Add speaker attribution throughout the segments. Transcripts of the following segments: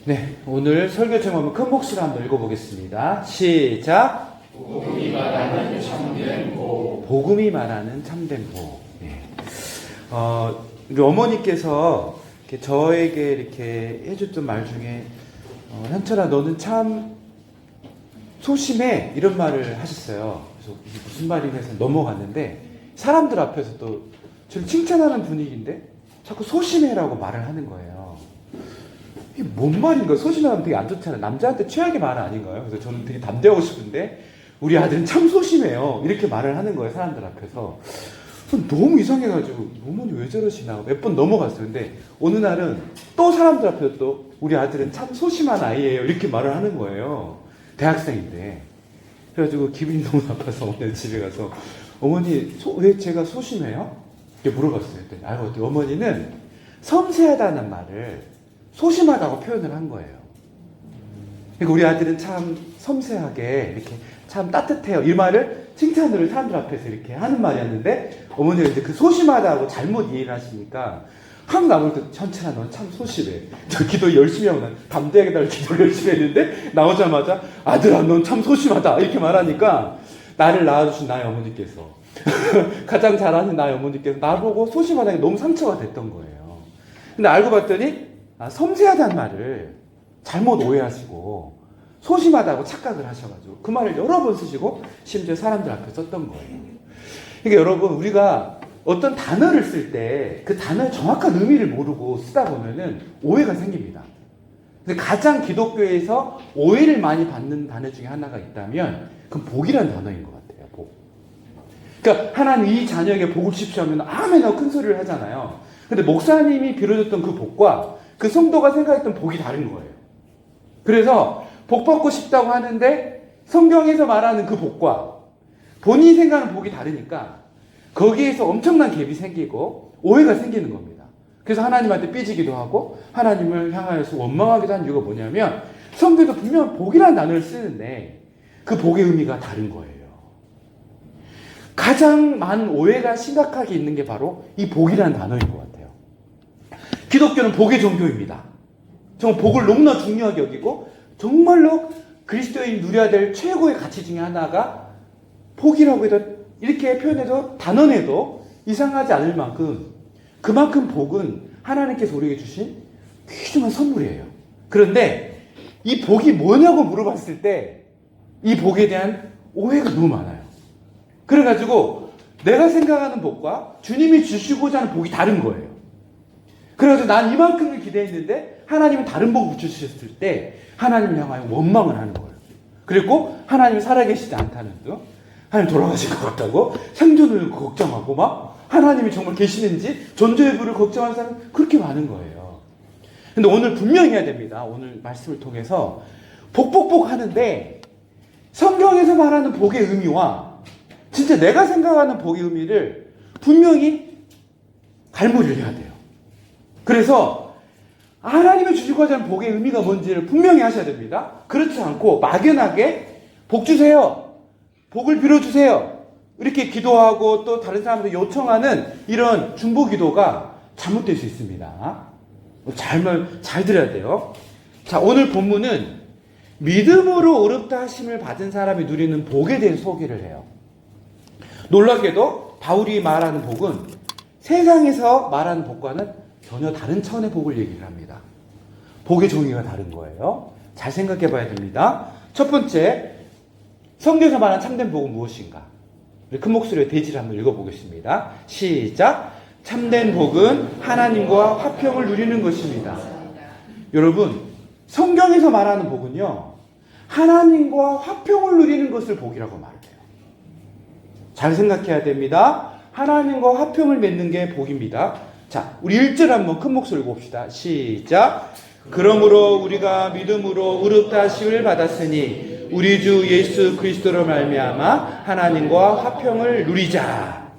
Speaker 1: 네, 오늘 설교 제목은 큰 목소리로 한번 읽어보겠습니다. 시작.
Speaker 2: 복음이 말하는 참된 복.
Speaker 1: 복음이 말하는 참된 복. 네. 우리 어머니께서 이렇게 저에게 이렇게 해줬던 말 중에 현철아 너는 참 소심해 이런 말을 하셨어요. 그래서 이게 무슨 말이냐 해서 넘어갔는데 사람들 앞에서 또 저를 칭찬하는 분위기인데 자꾸 소심해라고 말을 하는 거예요. 이게 뭔 말인가? 소심하면 되게 안 좋잖아요. 남자한테 최악의 말 아닌가요? 그래서 저는 되게 담대하고 싶은데 우리 아들은 참 소심해요. 이렇게 말을 하는 거예요. 사람들 앞에서. 너무 이상해가지고 어머니 왜 저러시나 몇 번 넘어갔어요. 근데 어느 날은 또 사람들 앞에서 또 우리 아들은 참 소심한 아이예요. 이렇게 말을 하는 거예요. 대학생인데. 그래가지고 기분이 너무 나빠서 오늘 집에 가서 어머니 왜 제가 소심해요? 이렇게 물어봤어요. 그랬더니 알고 어머니는 섬세하다는 말을 소심하다고 표현을 한 거예요. 그러니까 우리 아들은 참 섬세하게 이렇게 참 따뜻해요. 이 말을 칭찬으로 사람들 앞에서 이렇게 하는 말이었는데 어머니가 이제 그 소심하다고 잘못 이해를 하시니까 확 나올 때 현철아 넌 참 소심해. 저 기도 열심히 하고 난 담대하게 날 기도 열심히 했는데 나오자마자 아들아 넌 참 소심하다 이렇게 말하니까 나를 낳아주신 나의 어머니께서 가장 잘하는 나의 어머니께서 나보고 소심하다는 게 너무 상처가 됐던 거예요. 근데 알고 봤더니 섬세하다는 말을 잘못 오해하시고 소심하다고 착각을 하셔가지고 그 말을 여러 번 쓰시고 심지어 사람들 앞에 썼던 거예요. 그러니까 여러분 우리가 어떤 단어를 쓸 때 그 단어의 정확한 의미를 모르고 쓰다 보면은 오해가 생깁니다. 근데 가장 기독교에서 오해를 많이 받는 단어 중에 하나가 있다면 그건 복이라는 단어인 것 같아요. 복. 그러니까 하나님 이 자녀에게 복을 주십시오 하면 아멘 하고 큰 소리를 하잖아요. 근데 목사님이 빌어줬던 그 복과 그 성도가 생각했던 복이 다른 거예요. 그래서 복 받고 싶다고 하는데 성경에서 말하는 그 복과 본인이 생각하는 복이 다르니까 거기에서 엄청난 갭이 생기고 오해가 생기는 겁니다. 그래서 하나님한테 삐지기도 하고 하나님을 향하여서 원망하기도 한 이유가 뭐냐면 성경에도 분명 복이라는 단어를 쓰는데 그 복의 의미가 다른 거예요. 가장 많은 오해가 심각하게 있는 게 바로 이 복이라는 단어인 것 같아요. 기독교는 복의 종교입니다. 정말 복을 너무나 중요하게 여기고 정말로 그리스도인이 누려야 될 최고의 가치 중에 하나가 복이라고 해도 이렇게 표현해도 단언해도 이상하지 않을 만큼 그만큼 복은 하나님께서 우리에게 주신 귀중한 선물이에요. 그런데 이 복이 뭐냐고 물어봤을 때 이 복에 대한 오해가 너무 많아요. 그래가지고 내가 생각하는 복과 주님이 주시고자 하는 복이 다른 거예요. 그래서 난 이만큼을 기대했는데 하나님은 다른 복을 주셨을 때 하나님을 향하여 원망을 하는 거예요. 그리고 하나님이 살아계시지 않다는 둥, 하나님 돌아가신 것 같다고 생존을 걱정하고 막 하나님이 정말 계시는지 존재 여부를 걱정하는 사람이 그렇게 많은 거예요. 근데 오늘 분명히 해야 됩니다. 오늘 말씀을 통해서 복복복 하는데 성경에서 말하는 복의 의미와 진짜 내가 생각하는 복의 의미를 분명히 갈무리를 해야 돼요. 그래서 하나님이 주시고자 하는 복의 의미가 뭔지를 분명히 하셔야 됩니다. 그렇지 않고 막연하게 복 주세요. 복을 빌어주세요. 이렇게 기도하고 또 다른 사람들 요청하는 이런 중보 기도가 잘못될 수 있습니다. 잘 들어야 돼요. 자, 오늘 본문은 믿음으로 의롭다 하심을 받은 사람이 누리는 복에 대해서 소개를 해요. 놀랍게도 바울이 말하는 복은 세상에서 말하는 복과는 전혀 다른 차원의 복을 얘기를 합니다. 복의 종류가 다른 거예요. 잘 생각해 봐야 됩니다. 첫 번째, 성경에서 말하는 참된 복은 무엇인가? 우리 큰 목소리로 대지를 한번 읽어보겠습니다. 시작! 참된 복은 하나님과 화평을 누리는 것입니다. 여러분, 성경에서 말하는 복은요, 하나님과 화평을 누리는 것을 복이라고 말해요. 잘 생각해야 됩니다. 하나님과 화평을 맺는 게 복입니다. 자, 우리 1절 한번 큰 목소리로 봅시다. 시작. 그러므로 우리가 믿음으로 의롭다 하심을 받았으니 우리 주 예수 그리스도로 말미암아 하나님과 화평을 누리자.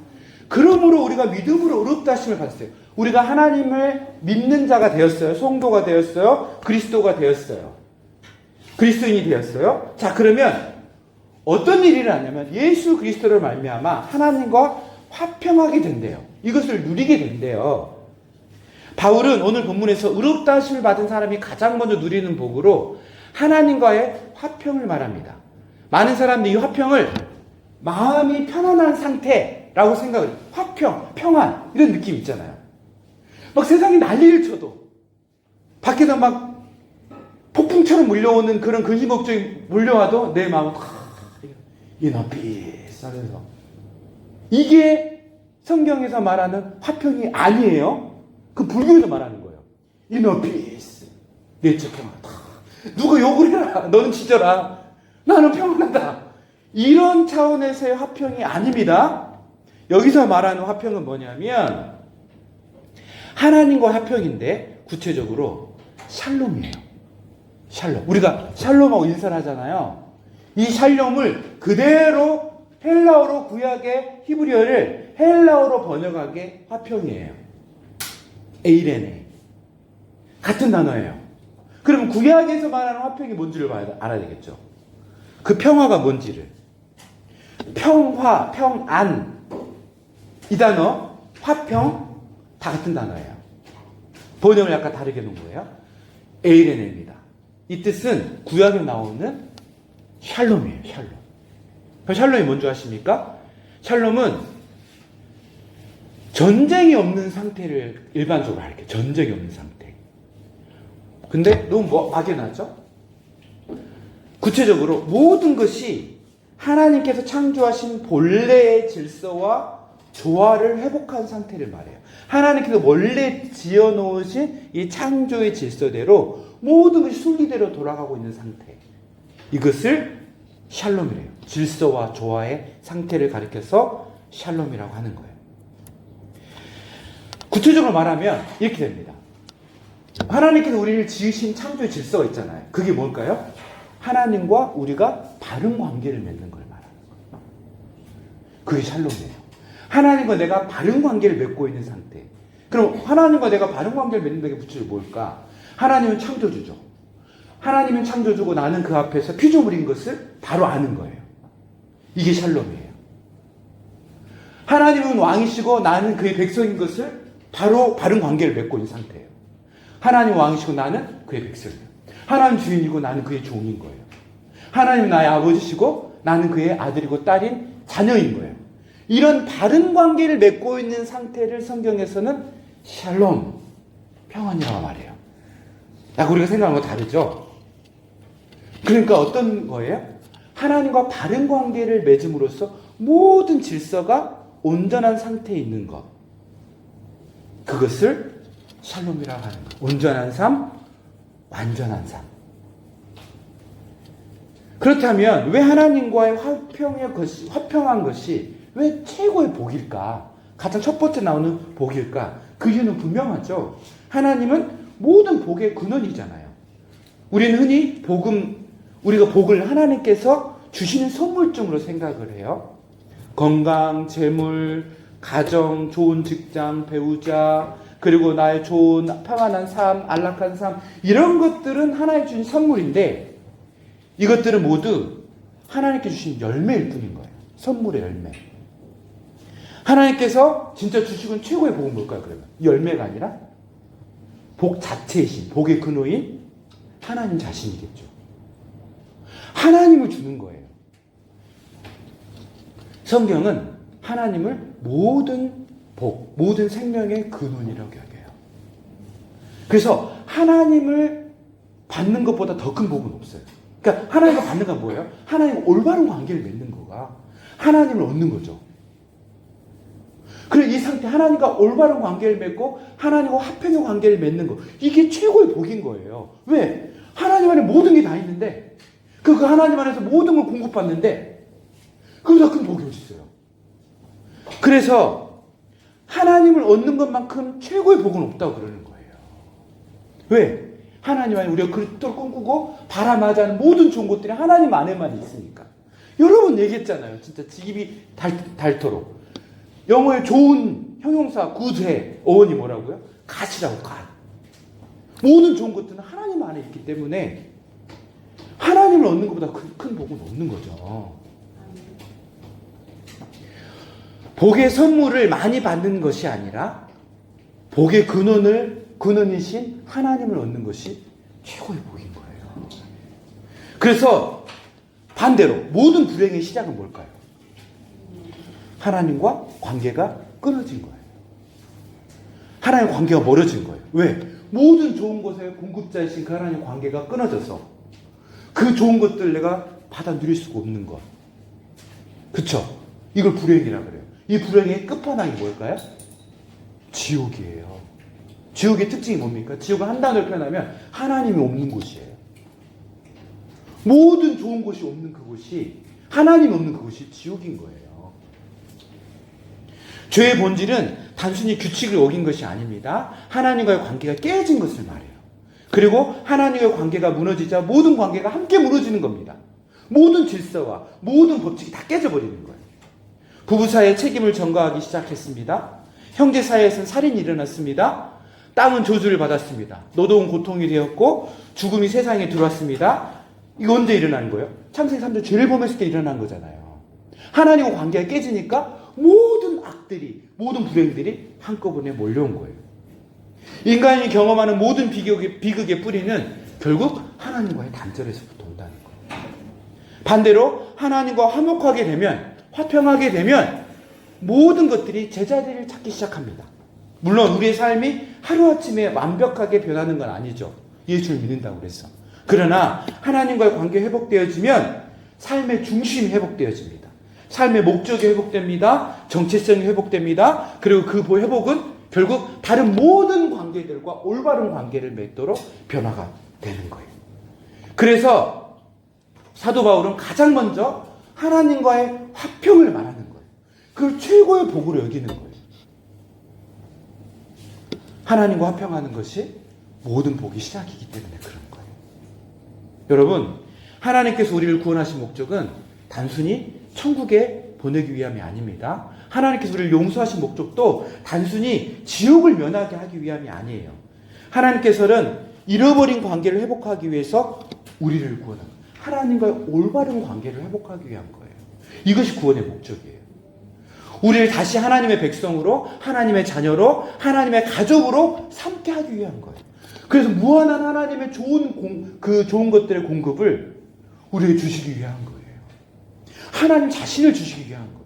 Speaker 1: 그러므로 우리가 믿음으로 의롭다 하심을 받았어요. 우리가 하나님을 믿는 자가 되었어요. 성도가 되었어요. 그리스도가 되었어요. 그리스도인이 되었어요. 자, 그러면 어떤 일을 하냐면 예수 그리스도로 말미암아 하나님과 화평하게 된대요. 이것을 누리게 된대요. 바울은 오늘 본문에서 의롭다 하심을 받은 사람이 가장 먼저 누리는 복으로 하나님과의 화평을 말합니다. 많은 사람들이 이 화평을 마음이 편안한 상태라고 생각을 해요. 화평, 평안 이런 느낌 있잖아요. 막 세상이 난리를 쳐도 밖에서 막 폭풍처럼 몰려오는 그런 근심 걱정이 몰려와도 내 마음은 inner peace 하면서, 이게 성경에서 말하는 화평이 아니에요. 그 불교에서 말하는 거예요. inner peace, 내적 평안. 누가 욕을 해라, 너는 지져라, 나는 평안하다, 이런 차원에서의 화평이 아닙니다. 여기서 말하는 화평은 뭐냐면 하나님과 화평인데 구체적으로 샬롬이에요. 샬롬. 우리가 샬롬하고 인사를 하잖아요. 이 샬롬을 그대로 헬라어로, 구약의 히브리어를 헬라어로 번역하게 화평이에요. 에이레네. 같은 단어예요. 그럼 구약에서 말하는 화평이 뭔지를 알아야 되겠죠. 그 평화가 뭔지를. 평화, 평안, 이 단어, 화평, 다 같은 단어예요. 번역을 약간 다르게 놓은 거예요. 에이레네입니다. 이 뜻은 구약에 나오는 샬롬이에요. 샬롬. 그럼 샬롬이 뭔지 아십니까? 샬롬은 전쟁이 없는 상태를 일반적으로 알게. 전쟁이 없는 상태. 근데 너무 막연하죠? 구체적으로 모든 것이 하나님께서 창조하신 본래의 질서와 조화를 회복한 상태를 말해요. 하나님께서 원래 지어놓으신 이 창조의 질서대로 모든 것이 순리대로 돌아가고 있는 상태. 이것을 샬롬이래요. 질서와 조화의 상태를 가리켜서 샬롬이라고 하는 거예요. 구체적으로 말하면 이렇게 됩니다. 하나님께서 우리를 지으신 창조의 질서가 있잖아요. 그게 뭘까요? 하나님과 우리가 바른 관계를 맺는 걸 말하는 거예요. 그게 샬롬이에요. 하나님과 내가 바른 관계를 맺고 있는 상태. 그럼 하나님과 내가 바른 관계를 맺는 게 구체적으로 뭘까? 하나님은 창조주죠. 하나님은 창조주고 나는 그 앞에서 피조물인 것을 바로 아는 거예요. 이게 샬롬이에요. 하나님은 왕이시고 나는 그의 백성인 것을 바로 바른 관계를 맺고 있는 상태예요. 하나님 왕이시고 나는 그의 백성이에요. 하나님 주인이고 나는 그의 종인 거예요. 하나님 나의 아버지시고 나는 그의 아들이고 딸인 자녀인 거예요. 이런 바른 관계를 맺고 있는 상태를 성경에서는 샬롬, 평안이라고 말해요. 약간 우리가 생각하는 거 다르죠? 그러니까 어떤 거예요? 하나님과 바른 관계를 맺음으로써 모든 질서가 온전한 상태에 있는 것. 그것을 샬롬이라고 하는 것. 온전한 삶, 완전한 삶. 그렇다면 왜 하나님과의 화평한 것이 왜 최고의 복일까? 가장 첫 번째 나오는 복일까? 그 이유는 분명하죠. 하나님은 모든 복의 근원이잖아요. 우리는 흔히 우리가 복을 하나님께서 주시는 선물증으로 생각을 해요. 건강, 재물, 가정, 좋은 직장, 배우자, 그리고 나의 좋은 평안한 삶, 안락한 삶, 이런 것들은 하나님 주신 선물인데 이것들은 모두 하나님께 주신 열매일 뿐인 거예요. 선물의 열매. 하나님께서 진짜 주시는 최고의 복은 뭘까요? 그러면 열매가 아니라 복 자체이신, 복의 근원인 하나님 자신이겠죠. 하나님을 주는 거예요. 성경은 하나님을 모든 복, 모든 생명의 근원이라고 여겨요. 그래서 하나님을 받는 것보다 더 큰 복은 없어요. 그러니까 하나님과 받는 건 뭐예요? 하나님과 올바른 관계를 맺는 거가 하나님을 얻는 거죠. 그래서 이 상태, 하나님과 올바른 관계를 맺고 하나님과 화평의 관계를 맺는 거, 이게 최고의 복인 거예요. 왜? 하나님 안에 모든 게 다 있는데 그 하나님 안에서 모든 걸 공급받는데 그보다 큰 복이 어디 있어요? 그래서 하나님을 얻는 것만큼 최고의 복은 없다고 그러는 거예요. 왜? 하나님 안에 우리가 그리스도를 꿈꾸고 바라마자 하는 모든 좋은 것들이 하나님 안에만 있으니까. 여러 번 얘기했잖아요. 진짜 지깁이 닳도록. 영어의 좋은 형용사 굿의 어원이 뭐라고요? 갓이라고, 갓. 모든 좋은 것들은 하나님 안에 있기 때문에 하나님을 얻는 것보다 큰 복은 없는 거죠. 복의 선물을 많이 받는 것이 아니라 복의 근원을 근원이신 하나님을 얻는 것이 최고의 복인 거예요. 그래서 반대로 모든 불행의 시작은 뭘까요? 하나님과 관계가 끊어진 거예요. 하나님과 관계가 멀어진 거예요. 왜? 모든 좋은 것의 공급자이신 그 하나님 관계가 끊어져서 그 좋은 것들 내가 받아 누릴 수가 없는 것. 그쵸? 이걸 불행이라 그래요. 이 불행의 끝판왕이 뭘까요? 지옥이에요. 지옥의 특징이 뭡니까? 지옥을 한 단어로 표현하면 하나님이 없는 곳이에요. 모든 좋은 것이 없는 그곳이, 하나님이 없는 그곳이 지옥인 거예요. 죄의 본질은 단순히 규칙을 어긴 것이 아닙니다. 하나님과의 관계가 깨진 것을 말해요. 그리고 하나님과의 관계가 무너지자 모든 관계가 함께 무너지는 겁니다. 모든 질서와 모든 법칙이 다 깨져버리는 거예요. 부부 사이의 책임을 전가하기 시작했습니다. 형제 사이에서는 살인이 일어났습니다. 땅은 저주를 받았습니다. 노동은 고통이 되었고 죽음이 세상에 들어왔습니다. 이거 언제 일어나는 거예요? 창세기 3장 죄를 범했을 때 일어난 거잖아요. 하나님과 관계가 깨지니까 모든 악들이, 모든 불행들이 한꺼번에 몰려온 거예요. 인간이 경험하는 모든 비극의 뿌리는 결국 하나님과의 단절에서부터 온다는 거예요. 반대로 하나님과 화목하게 되면, 화평하게 되면 모든 것들이 제자리를 찾기 시작합니다. 물론 우리의 삶이 하루아침에 완벽하게 변하는 건 아니죠. 예수를 믿는다고 그래서. 그러나 하나님과의 관계가 회복되어지면 삶의 중심이 회복되어집니다. 삶의 목적이 회복됩니다. 정체성이 회복됩니다. 그리고 그 회복은 결국 다른 모든 관계들과 올바른 관계를 맺도록 변화가 되는 거예요. 그래서 사도 바울은 가장 먼저 하나님과의 화평을 말하는 거예요. 그걸 최고의 복으로 여기는 거예요. 하나님과 화평하는 것이 모든 복이 시작이기 때문에 그런 거예요. 여러분, 하나님께서 우리를 구원하신 목적은 단순히 천국에 보내기 위함이 아닙니다. 하나님께서 우리를 용서하신 목적도 단순히 지옥을 면하게 하기 위함이 아니에요. 하나님께서는 잃어버린 관계를 회복하기 위해서 우리를 구원합니다. 하나님과의 올바른 관계를 회복하기 위한 거예요. 이것이 구원의 목적이에요. 우리를 다시 하나님의 백성으로, 하나님의 자녀로, 하나님의 가족으로 삼게 하기 위한 거예요. 그래서 무한한 하나님의 좋은 것들의 공급을 우리에게 주시기 위한 거예요. 하나님 자신을 주시기 위한 거예요.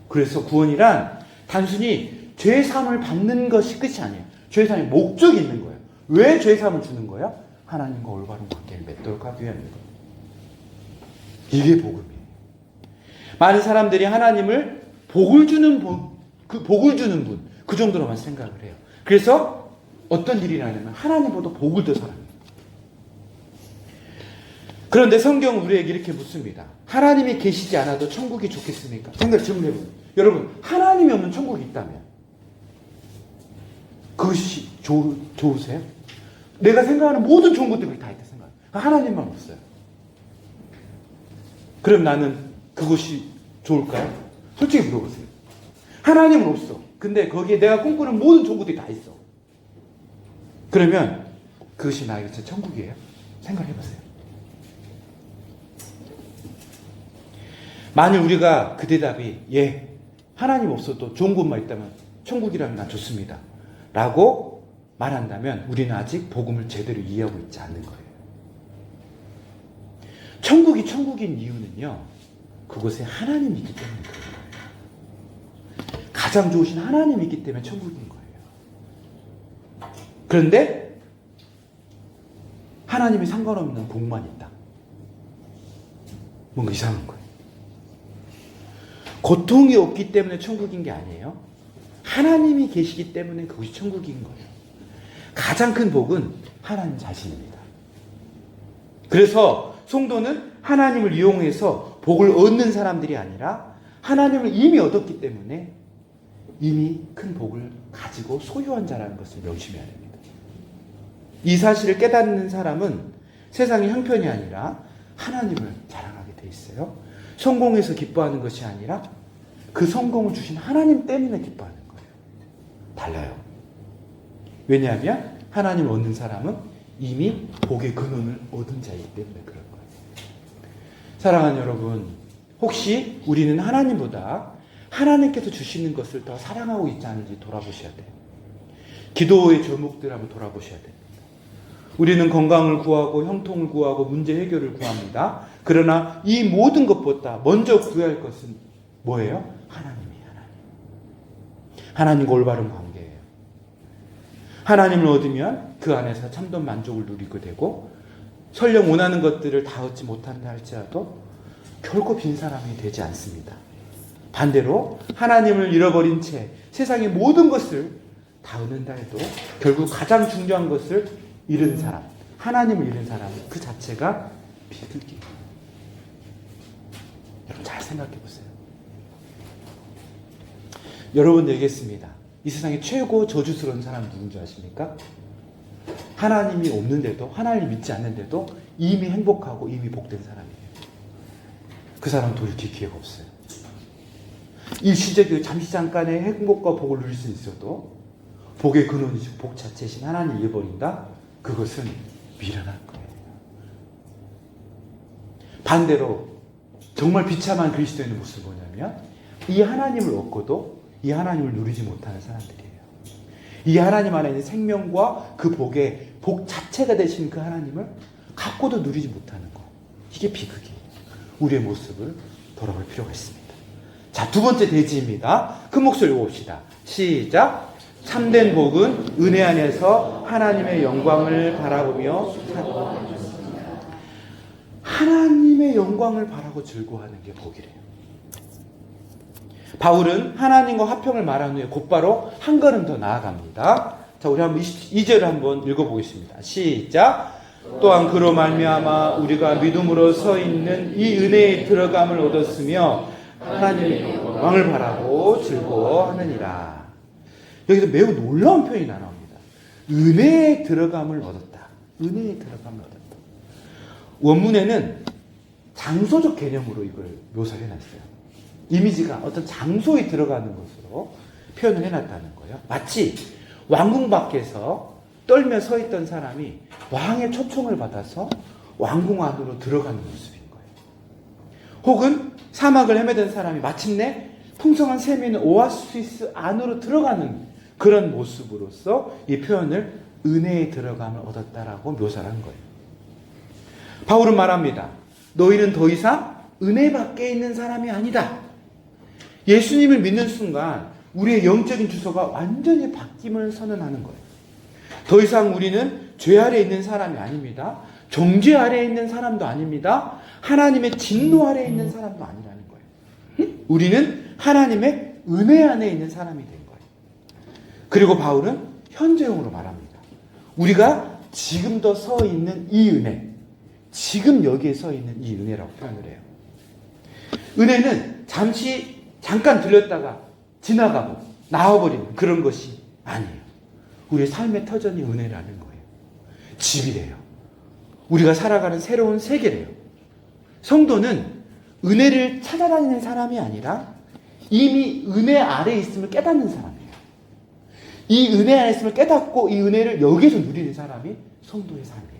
Speaker 1: 그래서 구원이란 단순히 죄사함을 받는 것이 끝이 아니에요. 죄사함의 목적이 있는 거예요. 왜 죄사함을 주는 거예요? 하나님과 올바른 관계를 맺도록 하기 위한 거예요. 이게 복음이에요. 많은 사람들이 하나님을 복을 주는 분, 그 정도로만 생각을 해요. 그래서 어떤 일이 나냐면 하나님보다 복을 더 사랑해요. 그런데 성경은 우리에게 이렇게 묻습니다. 하나님이 계시지 않아도 천국이 좋겠습니까? 질문해보세요. 여러분, 하나님이 없는 천국이 있다면 그것이 좋으세요? 내가 생각하는 모든 좋은 것들이 다 있다 생각해요. 하나님만 없어요. 그럼 나는 그것이 좋을까요? 솔직히 물어보세요. 하나님은 없어. 근데 거기에 내가 꿈꾸는 모든 좋은 것들이 다 있어. 그러면 그것이 나에게 진짜 천국이에요? 생각해보세요. 만일 우리가 그 대답이 예, 하나님 없어도 좋은 것만 있다면 천국이라면 난 좋습니다 라고 말한다면 우리는 아직 복음을 제대로 이해하고 있지 않는 거예요. 천국이 천국인 이유는요, 그곳에 하나님이 있기 때문에 그런 거예요. 가장 좋으신 하나님이 있기 때문에 천국인 거예요. 그런데 하나님이 상관없는 복만 있다. 뭔가 이상한 거예요. 고통이 없기 때문에 천국인 게 아니에요. 하나님이 계시기 때문에 그것이 천국인 거예요. 가장 큰 복은 하나님 자신입니다. 그래서 성도는 하나님을 이용해서 복을 얻는 사람들이 아니라 하나님을 이미 얻었기 때문에 이미 큰 복을 가지고 소유한 자라는 것을 명심해야 됩니다. 이 사실을 깨닫는 사람은 세상의 형편이 아니라 하나님을 자랑하게 돼 있어요. 성공해서 기뻐하는 것이 아니라 그 성공을 주신 하나님 때문에 기뻐하는 거예요. 달라요. 왜냐하면 하나님을 얻는 사람은 이미 복의 근원을 얻은 자이기 때문에 그런 거예요. 사랑하는 여러분, 혹시 우리는 하나님보다 하나님께서 주시는 것을 더 사랑하고 있지 않은지 돌아보셔야 돼요. 기도의 제목들 한번 돌아보셔야 됩니다. 우리는 건강을 구하고 형통을 구하고 문제 해결을 구합니다. 그러나 이 모든 것보다 먼저 구해야 할 것은 뭐예요? 하나님이에요. 하나님과 올바른 관계예요. 하나님을 얻으면 그 안에서 참된 만족을 누리게 되고 설령 원하는 것들을 다 얻지 못한다 할지라도 결코 빈 사람이 되지 않습니다. 반대로 하나님을 잃어버린 채 세상의 모든 것을 다 얻는다 해도 결국 가장 중요한 것을 잃은 사람, 하나님을 잃은 사람 그 자체가 비극이에요. 여러분 잘 생각해 보세요. 여러분 얘기했습니다. 이 세상에 최고 저주스러운 사람 누군지 아십니까? 하나님이 없는데도, 하나님을 믿지 않는데도 이미 행복하고 이미 복된 사람이에요. 그 사람은 돌이킬 기회가 없어요. 일시적인 잠시 잠깐의 행복과 복을 누릴 수 있어도 복의 근원이시고 복 자체이신 하나님을 잃어버린다? 그것은 미련한 거예요. 반대로 정말 비참한 그리스도인의 모습은 뭐냐면 이 하나님을 얻고도 이 하나님을 누리지 못하는 사람들이에요. 이 하나님 안에 있는 생명과 그 복의 복 자체가 되신 그 하나님을 갖고도 누리지 못하는 것. 이게 비극이에요. 우리의 모습을 돌아볼 필요가 있습니다. 자, 두 번째 대지입니다. 큰 목소리 봅시다. 시작. 참된 복은 은혜 안에서 하나님의 영광을 바라보며 하나님의 영광을 바라고 즐거워하는 게 복이래요. 바울은 하나님과 화평을 말한 후에 곧바로 한 걸음 더 나아갑니다. 자, 우리 한번 2절을 한번 읽어보겠습니다. 시작. 또한 그로 말미암아 우리가 믿음으로 서 있는 이 은혜에 들어감을 얻었으며 하나님의 영광을 바라고 즐거워하느니라. 여기서 매우 놀라운 표현이 나옵니다. 은혜에 들어감을 얻었다. 은혜에 들어감을 얻었다. 원문에는 장소적 개념으로 이걸 묘사를 해놨어요. 이미지가 어떤 장소에 들어가는 것으로 표현을 해놨다는 거예요. 마치 왕궁 밖에서 떨며 서 있던 사람이 왕의 초청을 받아서 왕궁 안으로 들어가는 모습인 거예요. 혹은 사막을 헤매던 사람이 마침내 풍성한 샘이 있는 오아시스 안으로 들어가는 그런 모습으로서 이 표현을 은혜에 들어감을 얻었다라고 묘사를 한 거예요. 바울은 말합니다. 너희는 더 이상 은혜 밖에 있는 사람이 아니다. 예수님을 믿는 순간 우리의 영적인 주소가 완전히 바뀜을 선언하는 거예요. 더 이상 우리는 죄 아래 있는 사람이 아닙니다. 정죄 아래 있는 사람도 아닙니다. 하나님의 진노 아래 있는 사람도 아니라는 거예요. 우리는 하나님의 은혜 안에 있는 사람이 된 거예요. 그리고 바울은 현재형으로 말합니다. 우리가 지금 더 서 있는 이 은혜, 지금 여기에 서 있는 이 은혜라고 표현을 해요. 은혜는 잠깐 들렸다가 지나가고 나와버리는 그런 것이 아니에요. 우리의 삶의 터전이 은혜라는 거예요. 집이래요. 우리가 살아가는 새로운 세계래요. 성도는 은혜를 찾아다니는 사람이 아니라 이미 은혜 아래에 있음을 깨닫는 사람이에요. 이 은혜 안에 있음을 깨닫고 이 은혜를 여기서 누리는 사람이 성도의 삶이에요.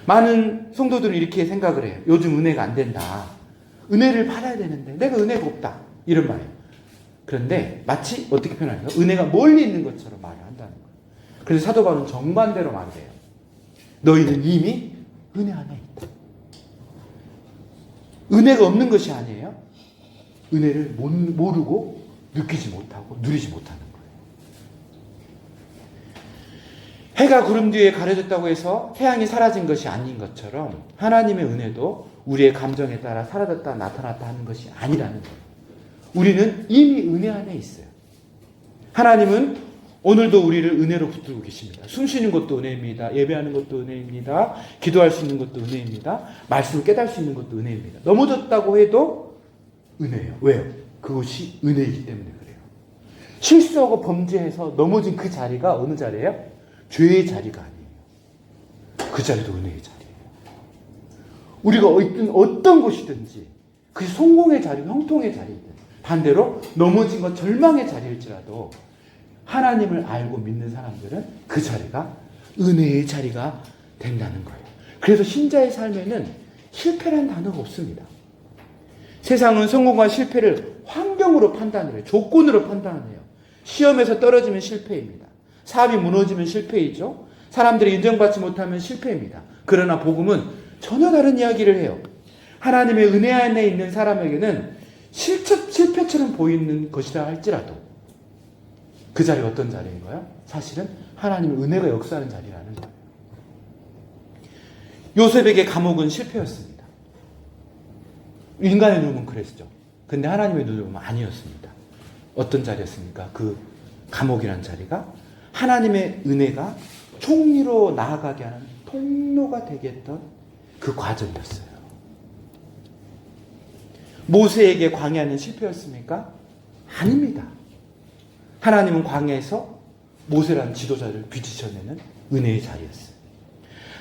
Speaker 1: 많은 성도들은 이렇게 생각을 해요. 요즘 은혜가 안 된다. 은혜를 받아야 되는데 내가 은혜가 없다. 이런 말이에요. 그런데 마치 어떻게 표현할까요? 은혜가 멀리 있는 것처럼 말을 한다는 거예요. 그래서 사도 바울은 정반대로 말을 해요. 너희는 이미 은혜 안에 있다. 은혜가 없는 것이 아니에요. 은혜를 모르고 느끼지 못하고 누리지 못하는 거예요. 해가 구름 뒤에 가려졌다고 해서 태양이 사라진 것이 아닌 것처럼 하나님의 은혜도 우리의 감정에 따라 사라졌다 나타났다 하는 것이 아니라는 거예요. 우리는 이미 은혜 안에 있어요. 하나님은 오늘도 우리를 은혜로 붙들고 계십니다. 숨 쉬는 것도 은혜입니다. 예배하는 것도 은혜입니다. 기도할 수 있는 것도 은혜입니다. 말씀을 깨달을 수 있는 것도 은혜입니다. 넘어졌다고 해도 은혜예요. 왜요? 그것이 은혜이기 때문에 그래요. 실수하고 범죄해서 넘어진 그 자리가 어느 자리예요? 죄의 자리가 아니에요. 그 자리도 은혜의 자리예요. 우리가 어떤 곳이든지 그것이 성공의 자리고 형통의 자리든 반대로 넘어진 것 절망의 자리일지라도 하나님을 알고 믿는 사람들은 그 자리가 은혜의 자리가 된다는 거예요. 그래서 신자의 삶에는 실패라는 단어가 없습니다. 세상은 성공과 실패를 환경으로 판단을 해요. 조건으로 판단을 해요. 시험에서 떨어지면 실패입니다. 사업이 무너지면 실패이죠. 사람들이 인정받지 못하면 실패입니다. 그러나 복음은 전혀 다른 이야기를 해요. 하나님의 은혜 안에 있는 사람에게는 실패처럼 보이는 것이라 할지라도 그 자리가 어떤 자리인가요? 사실은 하나님의 은혜가 역사하는 자리라는 거예요. 요셉에게 감옥은 실패였습니다. 인간의 눈은 그랬죠. 근데 하나님의 눈을 보면 아니었습니다. 어떤 자리였습니까? 그 감옥이라는 자리가 하나님의 은혜가 총리로 나아가게 하는 통로가 되게 했던 그 과정이었어요. 모세에게 광야는 실패였습니까? 아닙니다. 하나님은 광야에서 모세라는 지도자를 비추셔내는 은혜의 자리였어요.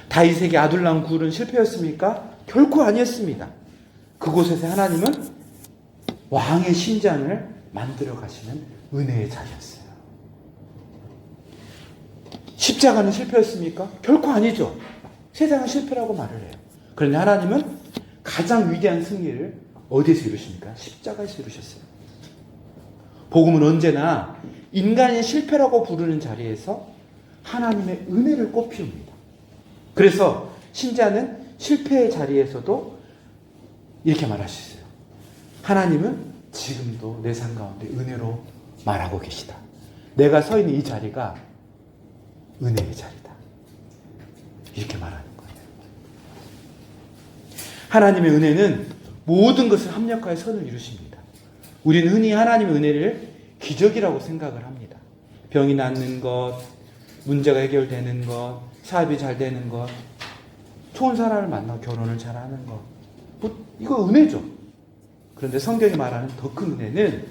Speaker 1: 다윗에게 아둘람 굴은 실패였습니까? 결코 아니었습니다. 그곳에서 하나님은 왕의 심장을 만들어 가시는 은혜의 자리였어요. 십자가는 실패였습니까? 결코 아니죠. 세상은 실패라고 말을 해요. 그런데 하나님은 가장 위대한 승리를 어디에서 이루십니까? 십자가에서 이루셨어요. 복음은 언제나 인간의 실패라고 부르는 자리에서 하나님의 은혜를 꽃피웁니다. 그래서 신자는 실패의 자리에서도 이렇게 말할 수 있어요. 하나님은 지금도 내 삶 가운데 은혜로 말하고 계시다. 내가 서 있는 이 자리가 은혜의 자리다. 이렇게 말하는 거예요. 하나님의 은혜는 모든 것을 합력하여 선을 이루십니다. 우리는 흔히 하나님의 은혜를 기적이라고 생각을 합니다. 병이 낫는 것, 문제가 해결되는 것, 사업이 잘 되는 것, 좋은 사람을 만나 결혼을 잘하는 것, 이거 은혜죠. 그런데 성경이 말하는 더 큰 은혜는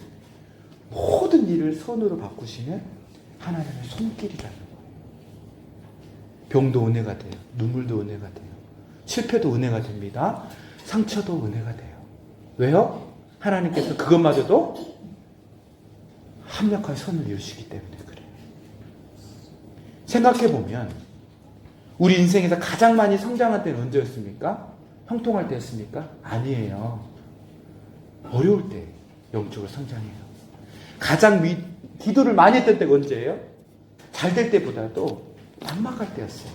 Speaker 1: 모든 일을 선으로 바꾸시는 하나님의 손길이라는 거예요. 병도 은혜가 돼요. 눈물도 은혜가 돼요. 실패도 은혜가 됩니다. 상처도 은혜가 돼요. 왜요? 하나님께서 그것마저도 합력하여 선을 이루시기 때문에 그래요. 생각해보면 우리 인생에서 가장 많이 성장한 때는 언제였습니까? 형통할 때였습니까? 아니에요. 어려울 때 영적으로 성장해요. 가장 기도를 많이 했던 때가 언제예요? 잘 될 때보다도 막막할 때였어요.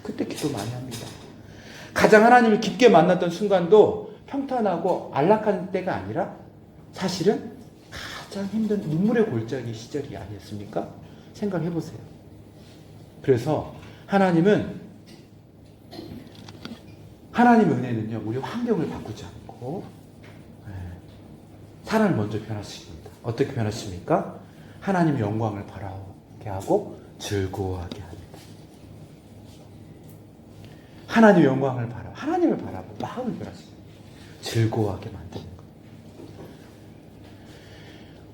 Speaker 1: 그때 기도 많이 합니다. 가장 하나님을 깊게 만났던 순간도 평탄하고 안락한 때가 아니라 사실은 가장 힘든 눈물의 골짜기 시절이 아니었습니까? 생각해 보세요. 그래서 하나님의 은혜는요, 우리 환경을 바꾸지 않고 사람을 먼저 변화시킵니다. 어떻게 변화시킵니까? 하나님의 영광을 바라게 하고 즐거워하게 합니다. 하나님의 영광을 하나님을 바라보고 마음을 변화시킵니다. 즐거워하게 만드는 것.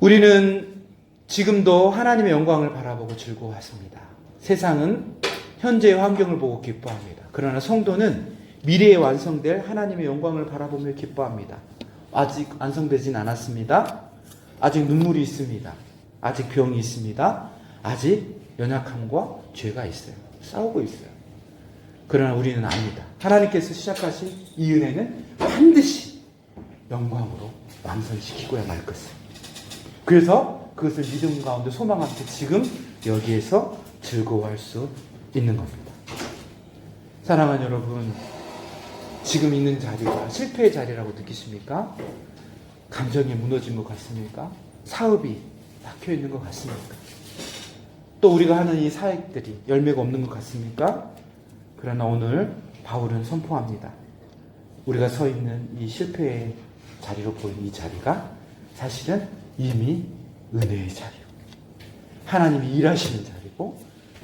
Speaker 1: 우리는 지금도 하나님의 영광을 바라보고 즐거워하십니다. 세상은 현재의 환경을 보고 기뻐합니다. 그러나 성도는 미래에 완성될 하나님의 영광을 바라보며 기뻐합니다. 아직 완성되진 않았습니다. 아직 눈물이 있습니다. 아직 병이 있습니다. 아직 연약함과 죄가 있어요. 싸우고 있어요. 그러나 우리는 압니다. 하나님께서 시작하신 이 은혜는 반드시 영광으로 완성시키고야 말 것을. 그래서 그것을 믿음 가운데 소망 함께 지금 여기에서 즐거워할 수 있는 겁니다. 사랑하는 여러분, 지금 있는 자리가 실패의 자리라고 느끼십니까? 감정이 무너진 것 같습니까? 사업이 막혀 있는 것 같습니까? 또 우리가 하는 이 사역들이 열매가 없는 것 같습니까? 그러나 오늘 바울은 선포합니다. 우리가 서 있는 이 실패의 자리로 보이는 이 자리가 사실은 이미 은혜의 자리고 하나님이 일하시는 자리고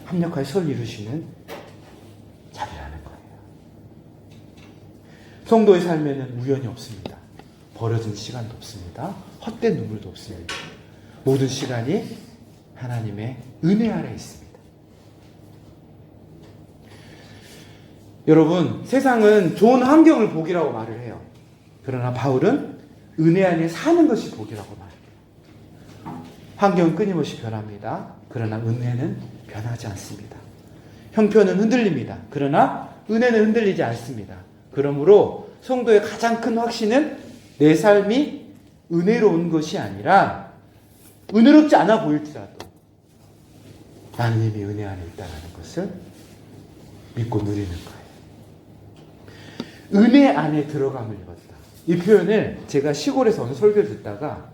Speaker 1: 합력하여 선을 이루시는 자리라는 거예요. 성도의 삶에는 우연이 없습니다. 버려진 시간도 없습니다. 헛된 눈물도 없습니다. 모든 시간이 하나님의 은혜 아래 있습니다. 여러분, 세상은 좋은 환경을 복이라고 말을 해요. 그러나 바울은 은혜 안에 사는 것이 복이라고 말합니다. 환경은 끊임없이 변합니다. 그러나 은혜는 변하지 않습니다. 형편은 흔들립니다. 그러나 은혜는 흔들리지 않습니다. 그러므로 성도의 가장 큰 확신은 내 삶이 은혜로운 것이 아니라 은혜롭지 않아 보일지라도 나는 이미 은혜 안에 있다는 것을 믿고 누리는 거예요. 은혜 안에 들어감을 입었다. 이 표현을 제가 시골에서 어느 설교를 듣다가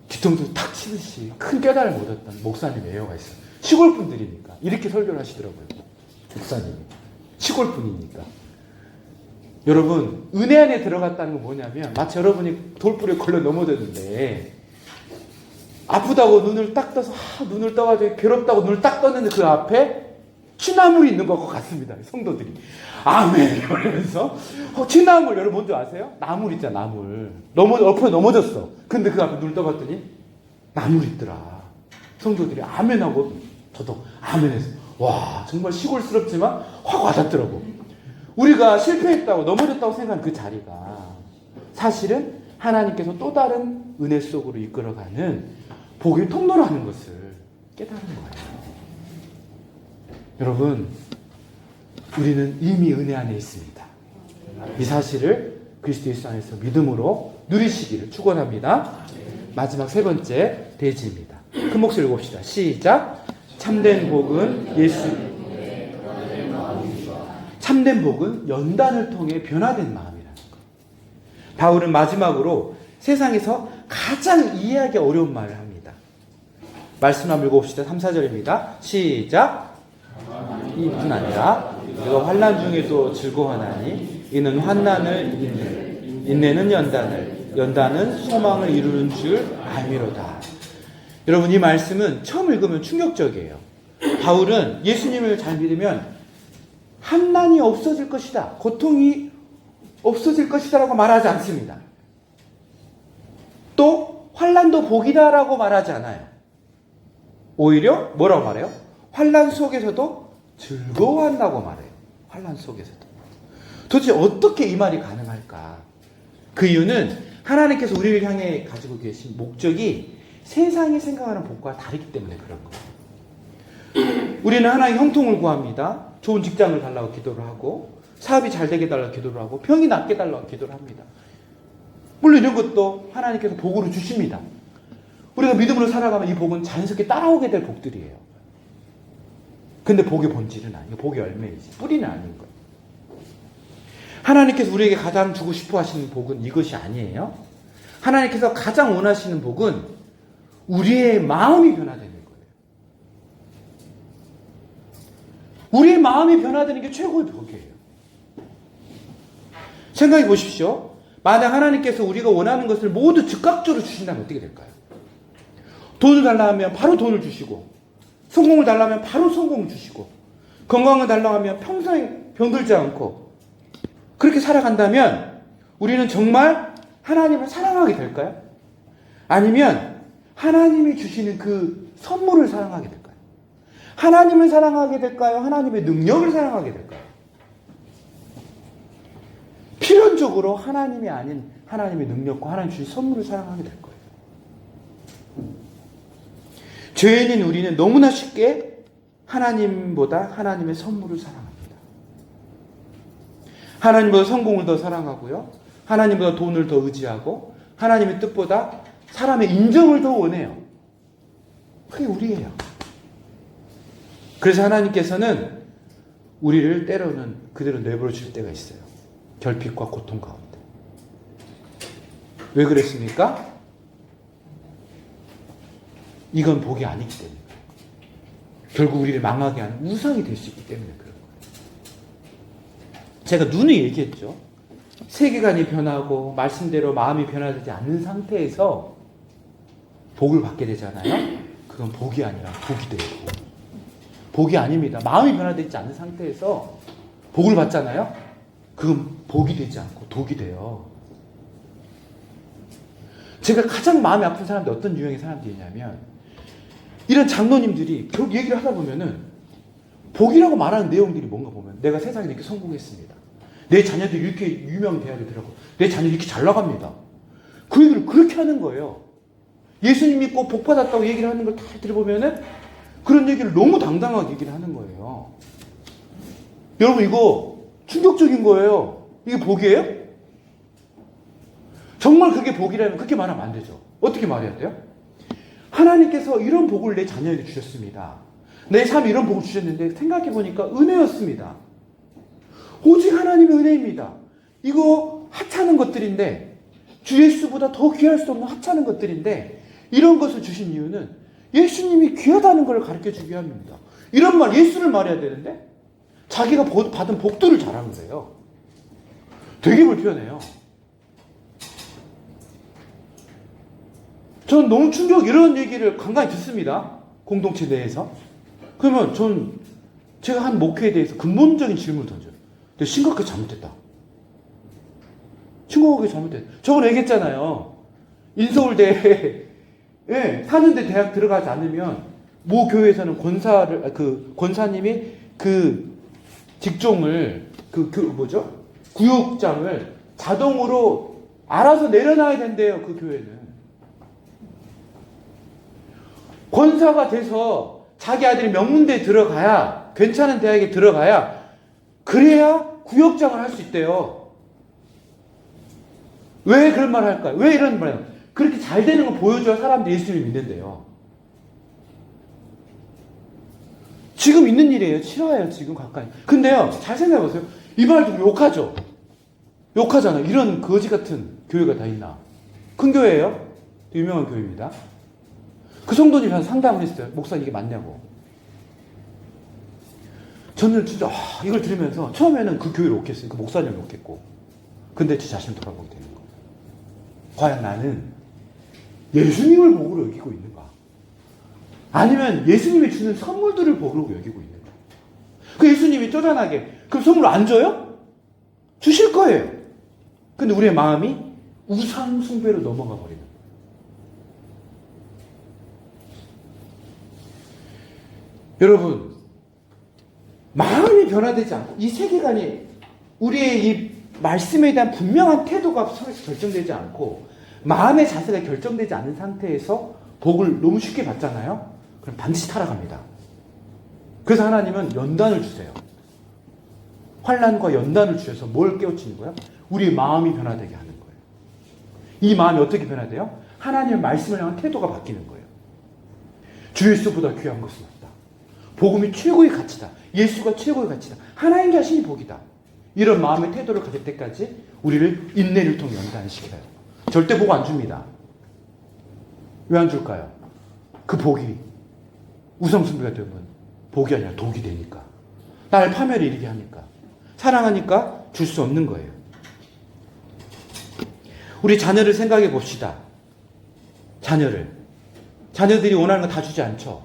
Speaker 1: 뒤통수 탁 치듯이 큰 깨달음을 얻었던 목사님 애여가 있어요. 시골 분들이니까 이렇게 설교를 하시더라고요. 목사님이. 시골 분이니까. 여러분, 은혜 안에 들어갔다는 건 뭐냐면 마치 여러분이 돌불에 걸려 넘어졌는데 아프다고 눈을 딱 떠서 눈을 떠가지고 괴롭다고 눈을 딱 떴는데 그 앞에 취나물이 있는 것 같습니다. 성도들이. 아멘! 이러면서 취나물 여러분 뭔지 아세요? 나물 있잖아, 나물. 엎어 넘어졌어. 근데 그 앞에 눈을 떠봤더니 나물 있더라. 성도들이 아멘하고 저도 아멘해서 와 정말 시골스럽지만 확 와닿더라고. 우리가 실패했다고 넘어졌다고 생각하는 그 자리가 사실은 하나님께서 또 다른 은혜 속으로 이끌어가는 복의 통로라는 것을 깨달은 거예요. 여러분, 우리는 이미 은혜 안에 있습니다. 이 사실을 그리스도 예수 안에서 믿음으로 누리시기를 축원합니다. 마지막 세 번째 대지입니다. 큰 목소리 읽읍시다. 시작. 참된 복은 참된 복은 연단을 통해 변화된 마음이라는 것. 바울은 마지막으로 세상에서 가장 이해하기 어려운 말을 합니다. 말씀 한번 읽어봅시다. 3, 4절입니다. 시작. 이뿐 아니라 우리가 환난 중에도 즐거워하나니 이는 환난을 인내는 연단은 소망을 이루는 줄 알미로다. 여러분, 이 말씀은 처음 읽으면 충격적이에요. 바울은 예수님을 잘 믿으면 환난이 없어질 것이다, 고통이 없어질 것이다 라고 말하지 않습니다. 또 환난도 복이다 라고 말하지 않아요. 오히려 뭐라고 말해요? 환난 속에서도 즐거워한다고 말해요. 환난 속에서도. 도대체 어떻게 이 말이 가능할까? 그 이유는 하나님께서 우리를 향해 가지고 계신 목적이 세상이 생각하는 복과 다르기 때문에 그런 거예요. 우리는 하나님 형통을 구합니다. 좋은 직장을 달라고 기도를 하고, 사업이 잘 되게 달라고 기도를 하고, 병이 낫게 달라고 기도를 합니다. 물론 이런 것도 하나님께서 복으로 주십니다. 우리가 믿음으로 살아가면 이 복은 자연스럽게 따라오게 될 복들이에요. 근데 복의 본질은 아니고 복의 열매이지 뿌리는 아닌 거예요. 하나님께서 우리에게 가장 주고 싶어 하시는 복은 이것이 아니에요. 하나님께서 가장 원하시는 복은 우리의 마음이 변화되는 거예요. 우리의 마음이 변화되는 게 최고의 복이에요. 생각해 보십시오. 만약 하나님께서 우리가 원하는 것을 모두 즉각적으로 주신다면 어떻게 될까요? 돈을 달라 하면 바로 돈을 주시고, 성공을 달라 하면 바로 성공을 주시고, 건강을 달라 하면 평생 병들지 않고, 그렇게 살아간다면 우리는 정말 하나님을 사랑하게 될까요? 아니면 하나님이 주시는 그 선물을 사랑하게 될까요? 하나님을 사랑하게 될까요? 하나님의 능력을 사랑하게 될까요? 필연적으로 하나님이 아닌 하나님의 능력과 하나님 주신 선물을 사랑하게 될 거예요. 죄인인 우리는 너무나 쉽게 하나님보다 하나님의 선물을 사랑합니다. 하나님보다 성공을 더 사랑하고요. 하나님보다 돈을 더 의지하고, 하나님의 뜻보다 사람의 인정을 더 원해요. 그게 우리예요. 그래서 하나님께서는 우리를 때로는 그대로 내버려 줄 때가 있어요. 결핍과 고통 가운데. 왜 그랬습니까? 이건 복이 아니기 때문에. 결국 우리를 망하게 하는 우상이 될 수 있기 때문에 그런 거예요. 제가 누누이 얘기했죠. 세계관이 변하고 말씀대로 마음이 변화되지 않는 상태에서 복을 받게 되잖아요. 그건 복이 아니라 독이 돼요. 복이 아닙니다. 마음이 변화되지 않는 상태에서 복을 받잖아요. 그건 복이 되지 않고 독이 돼요. 제가 가장 마음이 아픈 사람들이 어떤 유형의 사람들이냐면, 이런 장로님들이 결국 얘기를 하다 보면은 복이라고 말하는 내용들이 뭔가 보면, 내가 세상에 이렇게 성공했습니다. 내 자녀들이 이렇게 유명 대학에 들어가고, 내 자녀들이 이렇게 잘 나갑니다. 그 얘기를 그렇게 하는 거예요. 예수님 믿고 복 받았다고 얘기를 하는 걸 다 들어보면은 그런 얘기를 너무 당당하게 얘기를 하는 거예요. 여러분, 이거 충격적인 거예요. 이게 복이에요? 정말 그게 복이라면 그렇게 말하면 안 되죠. 어떻게 말해야 돼요? 하나님께서 이런 복을 내 자녀에게 주셨습니다. 내 삶에 이런 복을 주셨는데 생각해 보니까 은혜였습니다. 오직 하나님의 은혜입니다. 이거 하찮은 것들인데, 주 예수보다 더 귀할 수 없는 하찮은 것들인데, 이런 것을 주신 이유는 예수님이 귀하다는 걸 가르쳐 주기 위함입니다. 이런 말, 예수를 말해야 되는데 자기가 받은 복들을 잘하는 거예요. 되게 불편해요. 전 너무 이런 얘기를 간간히 듣습니다. 공동체 내에서. 그러면 제가 한 목회에 대해서 근본적인 질문을 던져요. 근데 심각하게 잘못했다. 심각하게 잘못했다. 저번에 얘기했잖아요. 인서울대에 사는데 대학 들어가지 않으면 모 교회에서는 권사님이 그 직종을 구역장을 자동으로 알아서 내려놔야 된대요. 그 교회는. 권사가 돼서 자기 아들이 명문대에 들어가야, 괜찮은 대학에 들어가야, 그래야 구역장을 할 수 있대요. 왜 그런 말을 할까요? 왜 이런 말을 해요? 그렇게 잘 되는 걸 보여줘야 사람들이 예수님을 믿는데요. 지금 있는 일이에요. 실화예요. 지금 가까이. 근데요, 잘 생각해보세요. 이 말도 욕하죠. 욕하잖아요. 이런 거지 같은 교회가 다 있나. 큰 교회예요. 유명한 교회입니다. 그 성도님이 한 상담을 했어요. 목사님 이게 맞냐고. 저는 진짜 이걸 들으면서 처음에는 그 교회를 욕했어요. 그 목사님을 욕했고. 근데 제 자신을 돌아보게 되는 거예요. 과연 나는 예수님을 복으로 여기고 있는가? 아니면 예수님이 주는 선물들을 복으로 여기고 있는가? 그 예수님이 쪼잔하게 그 선물 안 줘요? 주실 거예요. 근데 우리의 마음이 우상 숭배로 넘어가 버리는 거예요. 여러분, 마음이 변화되지 않고 이 세계관이 우리의 이 말씀에 대한 분명한 태도가 속에서 결정되지 않고 마음의 자세가 결정되지 않은 상태에서 복을 너무 쉽게 받잖아요. 그럼 반드시 타락합니다. 그래서 하나님은 연단을 주세요. 환난과 연단을 주셔서 뭘 깨우치는 거야? 우리의 마음이 변화되게 하는 거예요. 이 마음이 어떻게 변화돼요? 하나님의 말씀을 향한 태도가 바뀌는 거예요. 주 예수보다 귀한 것은 없다. 복음이 최고의 가치다. 예수가 최고의 가치다. 하나님 자신이 복이다. 이런 마음의 태도를 가질 때까지 우리를 인내를 통해 연단시켜요. 절대 복 안 줍니다. 왜 안 줄까요? 그 복이 우상숭배가 되면 복이 아니라 독이 되니까. 나를 파멸에 이르게 하니까. 사랑하니까 줄 수 없는 거예요. 우리 자녀를 생각해 봅시다. 자녀들이 원하는 거 다 주지 않죠.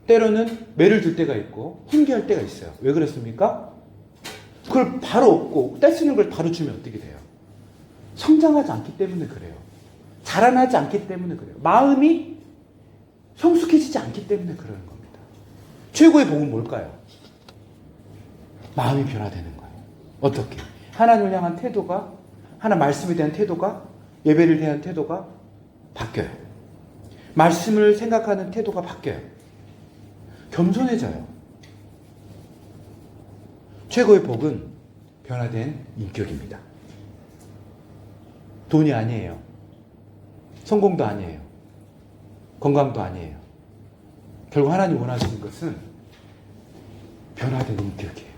Speaker 1: 때로는 매를 들 때가 있고 훈계할 때가 있어요. 왜 그렇습니까? 그걸 바로 얻고 떼쓰는 걸 바로 주면 어떻게 돼요? 성장하지 않기 때문에 그래요. 자라나지 않기 때문에 그래요. 마음이 성숙해지지 않기 때문에 그러는 겁니다. 최고의 복은 뭘까요? 마음이 변화되는 거예요. 어떻게? 하나님을 향한 태도가, 하나님 말씀에 대한 태도가, 예배를 대한 태도가 바뀌어요. 말씀을 생각하는 태도가 바뀌어요. 겸손해져요. 최고의 복은 변화된 인격입니다. 돈이 아니에요. 성공도 아니에요. 건강도 아니에요. 결국 하나님 원하시는 것은 변화된 인격이에요.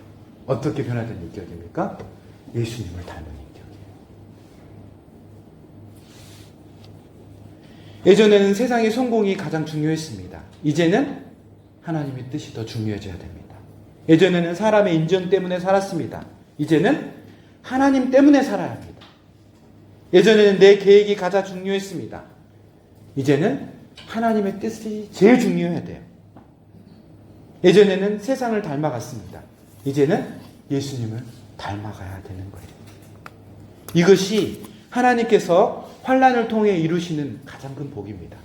Speaker 1: 어떻게 변화된 인격입니까? 예수님을 닮은 인격이에요. 예전에는 세상의 성공이 가장 중요했습니다. 이제는 하나님의 뜻이 더 중요해져야 됩니다. 예전에는 사람의 인정 때문에 살았습니다. 이제는 하나님 때문에 살아야 합니다. 예전에는 내 계획이 가장 중요했습니다. 이제는 하나님의 뜻이 제일 중요해야 돼요. 예전에는 세상을 닮아갔습니다. 이제는 예수님을 닮아가야 되는 거예요. 이것이 하나님께서 환난을 통해 이루시는 가장 큰 복입니다.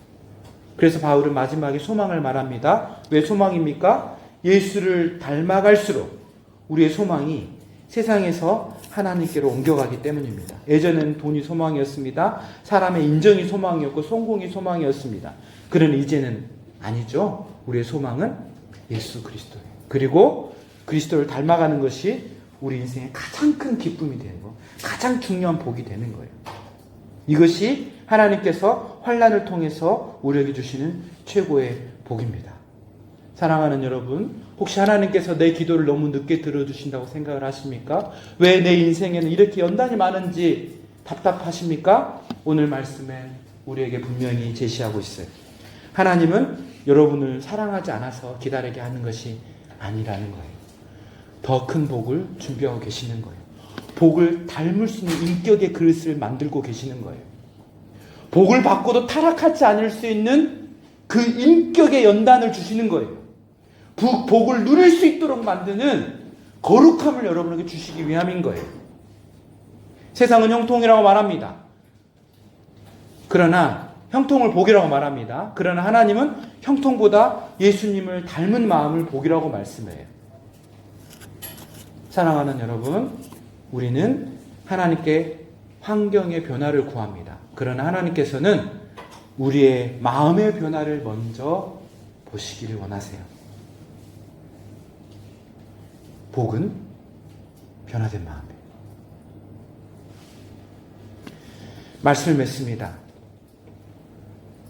Speaker 1: 그래서 바울은 마지막에 소망을 말합니다. 왜 소망입니까? 예수를 닮아갈수록 우리의 소망이 세상에서 하나님께로 옮겨가기 때문입니다. 예전에는 돈이 소망이었습니다. 사람의 인정이 소망이었고 성공이 소망이었습니다. 그러나 이제는 아니죠. 우리의 소망은 예수 그리스도예요. 그리고 그리스도를 닮아가는 것이 우리 인생의 가장 큰 기쁨이 되는 거, 가장 중요한 복이 되는 거예요. 이것이 하나님께서 환난을 통해서 우리에게 주시는 최고의 복입니다. 사랑하는 여러분, 혹시 하나님께서 내 기도를 너무 늦게 들어주신다고 생각을 하십니까? 왜 내 인생에는 이렇게 연단이 많은지 답답하십니까? 오늘 말씀에 우리에게 분명히 제시하고 있어요. 하나님은 여러분을 사랑하지 않아서 기다리게 하는 것이 아니라는 거예요. 더 큰 복을 준비하고 계시는 거예요. 복을 닮을 수 있는 인격의 그릇을 만들고 계시는 거예요. 복을 받고도 타락하지 않을 수 있는 그 인격의 연단을 주시는 거예요. 복을 누릴 수 있도록 만드는 거룩함을 여러분에게 주시기 위함인 거예요. 세상은 형통이라고 말합니다. 그러나 형통을 복이라고 말합니다. 그러나 하나님은 형통보다 예수님을 닮은 마음을 복이라고 말씀해요. 사랑하는 여러분, 우리는 하나님께 환경의 변화를 구합니다. 그러나 하나님께서는 우리의 마음의 변화를 먼저 보시기를 원하세요. 복은 변화된 마음이에요. 말씀을 맺습니다.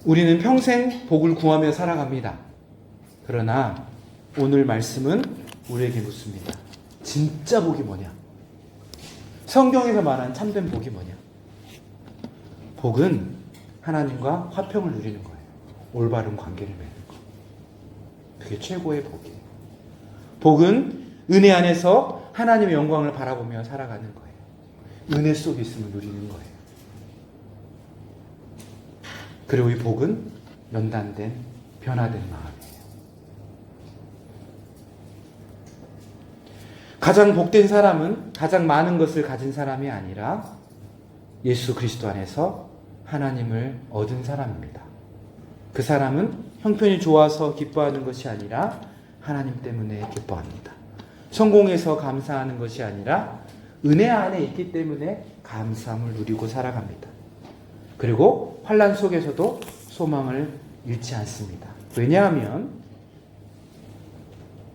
Speaker 1: 우리는 평생 복을 구하며 살아갑니다. 그러나 오늘 말씀은 우리에게 묻습니다. 진짜 복이 뭐냐? 성경에서 말한 참된 복이 뭐냐? 복은 하나님과 화평을 누리는 거예요. 올바른 관계를 맺는 거. 그게 최고의 복이에요. 복은 은혜 안에서 하나님의 영광을 바라보며 살아가는 거예요. 은혜 속에 있음을 누리는 거예요. 그리고 이 복은 연단된, 변화된 마음이에요. 가장 복된 사람은 가장 많은 것을 가진 사람이 아니라 예수 그리스도 안에서 하나님을 얻은 사람입니다. 그 사람은 형편이 좋아서 기뻐하는 것이 아니라 하나님 때문에 기뻐합니다. 성공해서 감사하는 것이 아니라 은혜 안에 있기 때문에 감사함을 누리고 살아갑니다. 그리고 환난 속에서도 소망을 잃지 않습니다. 왜냐하면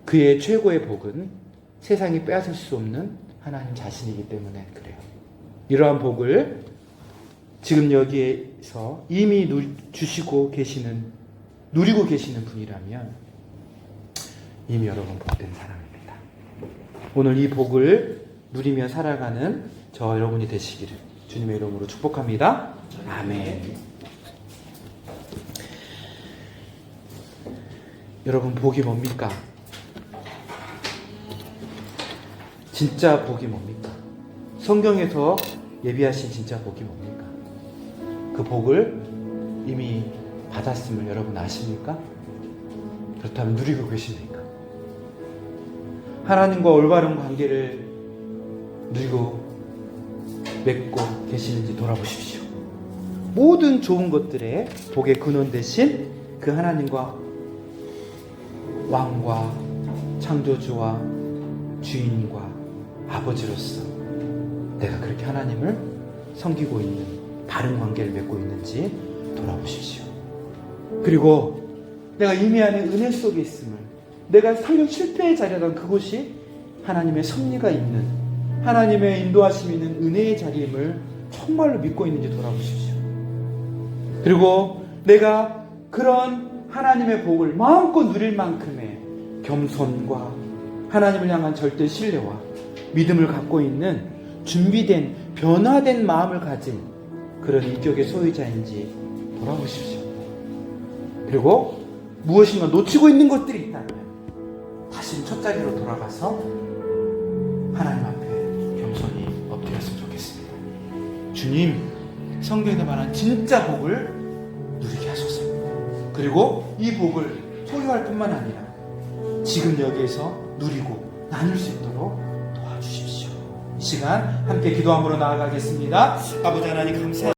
Speaker 1: 그의 최고의 복은 세상이 빼앗을 수 없는 하나님 자신이기 때문에 그래요. 이러한 복을 지금 여기에서 이미 주시고 계시는, 누리고 계시는 분이라면 이미 여러분 복된 사람입니다. 오늘 이 복을 누리며 살아가는 저 여러분이 되시기를 주님의 이름으로 축복합니다. 아멘. 여러분, 복이 뭡니까? 진짜 복이 뭡니까? 성경에서 예비하신 진짜 복이 뭡니까? 그 복을 이미 받았음을 여러분 아십니까? 그렇다면 누리고 계십니까? 하나님과 올바른 관계를 누리고 맺고 계시는지 돌아보십시오. 모든 좋은 것들의 복의 근원 되신 그 하나님과 왕과 창조주와 주인과 아버지로서 내가 그렇게 하나님을 섬기고 있는 바른 관계를 맺고 있는지 돌아보십시오. 그리고 내가 이미 안에 은혜 속에 있음을, 내가 설령 실패의 자리라던 그곳이 하나님의 섭리가 있는, 하나님의 인도하심이 있는 은혜의 자리임을 정말로 믿고 있는지 돌아보십시오. 그리고 내가 그런 하나님의 복을 마음껏 누릴 만큼의 겸손과 하나님을 향한 절대 신뢰와 믿음을 갖고 있는 준비된, 변화된 마음을 가진 그런 인격의 소유자인지 돌아보십시오. 그리고 무엇인가 놓치고 있는 것들이 있다면 다시 첫자리로 돌아가서 하나님 앞에 겸손히 엎드렸으면 좋겠습니다. 주님, 성경에 말한 진짜 복을 누리게 하소서. 그리고 이 복을 소유할 뿐만 아니라 지금 여기에서 누리고 나눌 수 있도록 도와주십시오. 이 시간 함께 기도함으로 나아가겠습니다. 아버지 하나님 감사합니다.